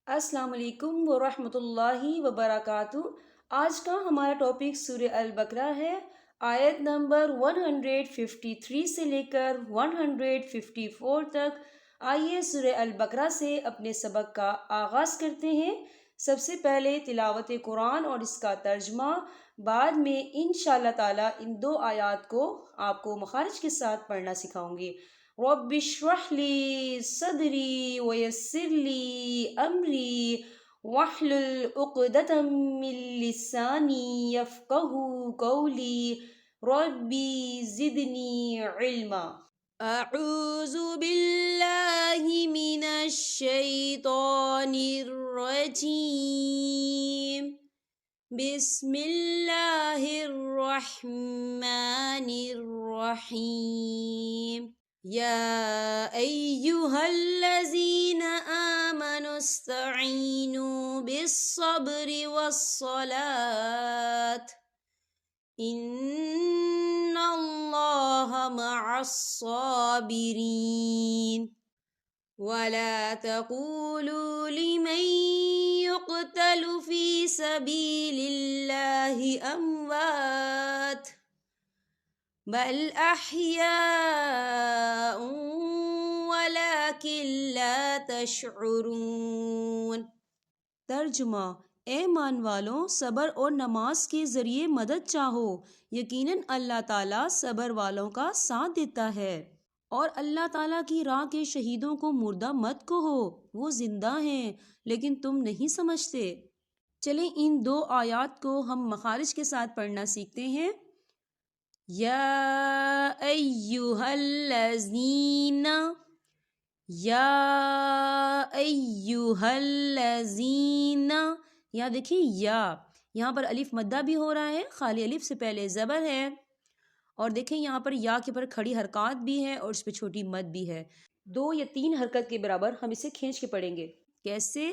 السلام علیکم ورحمۃ اللہ وبرکاتہ۔ آج کا ہمارا ٹاپک سورہ البقرہ ہے۔ آیت نمبر 153 سے لے کر 154 تک۔ آئیے سورہ البقرہ سے اپنے سبق کا آغاز کرتے ہیں۔ سب سے پہلے تلاوت قرآن اور اس کا ترجمہ، بعد میں انشاءاللہ تعالی ان دو آیات کو آپ کو مخارج کے ساتھ پڑھنا سکھاؤں گی۔ رب اشرح لی صدری ویسر لی امری واحلل عقدۃ من لسانی یفقہوا قولی ربی زدنی علما۔ اعوذ باللہ من الشیطان الرجیم، بسم اللہ الرحمن الرحیم۔ یا ایہا الذین آمنوا استعینوا بالصبر والصلاة ان اللہ مع الصابرین۔ ولا تقولوا لمن يقتل في سبيل الله أموات بل أحياء ولكن لا تشعرون۔ ترجمہ: اے ایمان والوں، صبر اور نماز کے ذریعے مدد چاہو، یقیناً اللہ تعالیٰ صبر والوں کا ساتھ دیتا ہے۔ اور اللہ تعالیٰ کی راہ کے شہیدوں کو مردہ مت کہو، وہ زندہ ہیں لیکن تم نہیں سمجھتے۔ چلیں ان دو آیات کو ہم مخارج کے ساتھ پڑھنا سیکھتے ہیں۔ یا ایہا الذین، یا ایہا الذین، یہاں دیکھیں یا، یہاں پر الف مدہ بھی ہو رہا ہے، خالی الف سے پہلے زبر ہے، اور دیکھیں یہاں پر یا کے پر کھڑی حرکات بھی ہے اور اس پہ چھوٹی مد بھی ہے۔ 2 یا 3 حرکت کے برابر ہم اسے کھینچ کے پڑھیں گے۔ کیسے؟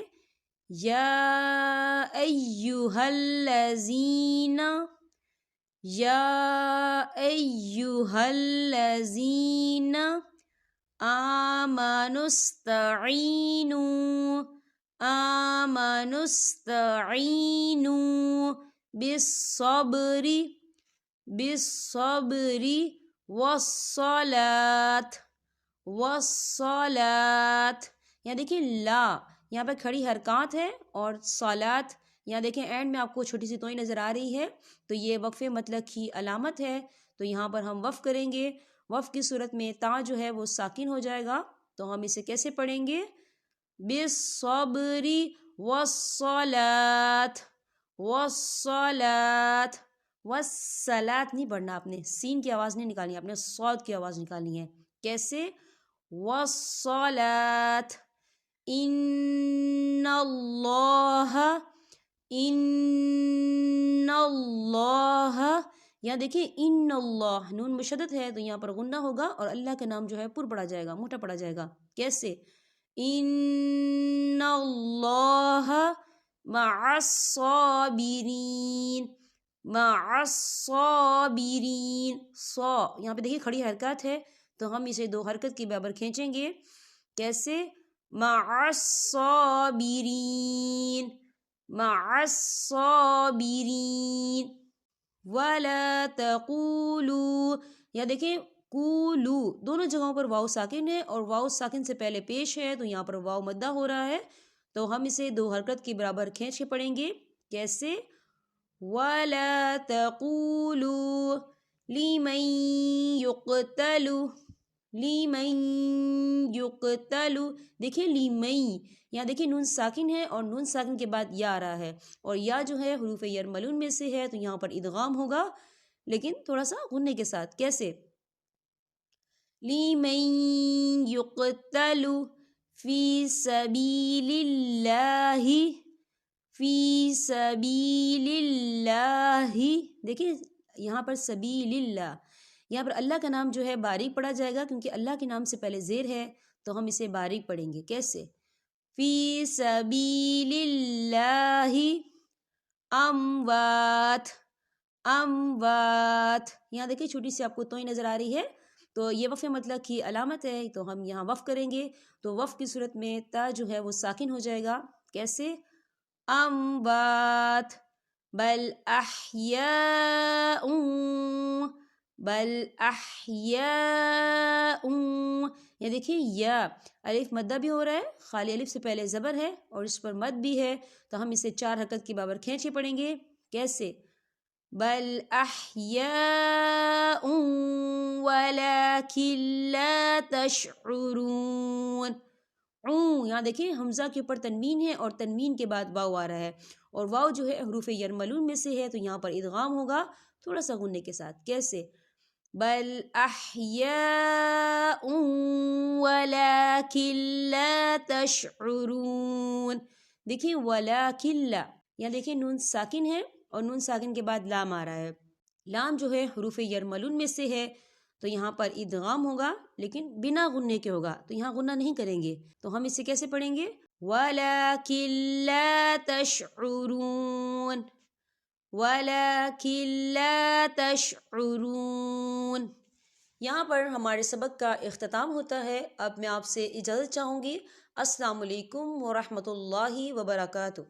یا ایہا الذین، یا ایہا الذین آمنوا استعینوا، آمنوا استعینوا بالصبر، بالصبر والصلاة، والصلاة، یہاں دیکھیں لا، یہاں پر کھڑی حرکات ہے، اور صلاة، یہاں دیکھیں اینڈ میں آپ کو چھوٹی سی توئی نظر آ رہی ہے، تو یہ وقف مطلق کی علامت ہے، تو یہاں پر ہم وقف کریں گے۔ وقف کی صورت میں تا جو ہے وہ ساکن ہو جائے گا، تو ہم اسے کیسے پڑھیں گے؟ بالصبر والصلاة، والصلاة، والصلاة نہیں پڑھنا آپ نے، سین کی آواز نہیں نکالنی، آپ نے صاد کی آواز نکالنی ہے۔ کیسے؟ والصلاة ان اللہ، ان اللہ، یہاں دیکھیں ان اللہ، نون مشدد ہے تو یہاں پر غنہ ہوگا اور اللہ کا نام جو ہے پر پڑا جائے گا، موٹا پڑا جائے گا۔ کیسے؟ ان اللہ مع الصابرین، مع الصابرین، یہاں پہ دیکھیں کھڑی حرکات ہے تو ہم اسے 2 حرکت کے برابر کھینچیں گے۔ کیسے؟ مع الصابرین، مع الصابرین۔ ولا تقولوا، یہاں دیکھیں قولو، دونوں جگہوں پر واو ساکن ہے اور واو ساکن سے پہلے پیش ہے تو یہاں پر واو مدہ ہو رہا ہے، تو ہم اسے 2 حرکت کے برابر کھینچ کے پڑھیں گے۔ کیسے؟ ولا تقولوا لمن يقتل، لمن يقتل، دیکھیں لیمئی، یہاں دیکھیں نون ساکن ہے اور نون ساکن کے بعد یا آ رہا ہے، اور یا جو ہے حروف یرملون میں سے ہے تو یہاں پر ادغام ہوگا لیکن تھوڑا سا غننے کے ساتھ۔ کیسے؟ لیمن يقتل فی سبیل اللہ، فی سبیل اللہ، دیکھیں یہاں پر سبیل اللہ، یہاں پر اللہ کا نام جو ہے باریک پڑھا جائے گا کیونکہ اللہ کے نام سے پہلے زیر ہے تو ہم اسے باریک پڑھیں گے۔ کیسے؟ فی سبیل اللہ اموات، اموات، یہاں دیکھیں چھوٹی سی آپ کو توئی نظر آ رہی ہے، تو یہ وقف مطلق کی علامت ہے، تو ہم یہاں وقف کریں گے، تو وقف کی صورت میں تا جو ہے وہ ساکن ہو جائے گا۔ کیسے؟ اموات، بل احیاء، بل احیاء. یہ دیکھیے یا الف مدہ بھی ہو رہا ہے، خالی الف سے پہلے زبر ہے اور اس پر مد بھی ہے، تو ہم اسے 4 حرکت کی برابر کھینچ کے پڑھیں گے. کیسے؟ بل احیاء ولکن لا تشعرون. یہاں دیکھیں حمزہ کے اوپر تنوین ہے اور تنوین کے بعد واو آ رہا ہے، اور واو جو ہے حروف یرملون میں سے ہے، تو یہاں پر ادغام ہوگا تھوڑا سا غننے کے ساتھ. کیسے؟ بل احیاء ولکن لا تشعرون. دیکھیں ولکن لا، یہاں دیکھیں نون ساکن ہے اور نون ساکن کے بعد لام آ رہا ہے. لام جو ہے حروف یرملون میں سے ہے، تو یہاں پر ادغام ہوگا لیکن بنا غننے کے ہوگا، تو یہاں غنہ نہیں کریں گے. تو ہم اسے کیسے پڑھیں گے؟ وَلَكِن لَا تَشْعُرُونَ، وَلَكِن لَا تَشْعُرُونَ. یہاں پر ہمارے سبق کا اختتام ہوتا ہے. اب میں آپ سے اجازت چاہوں گی. السلام علیکم ورحمۃ اللہ وبرکاتہ.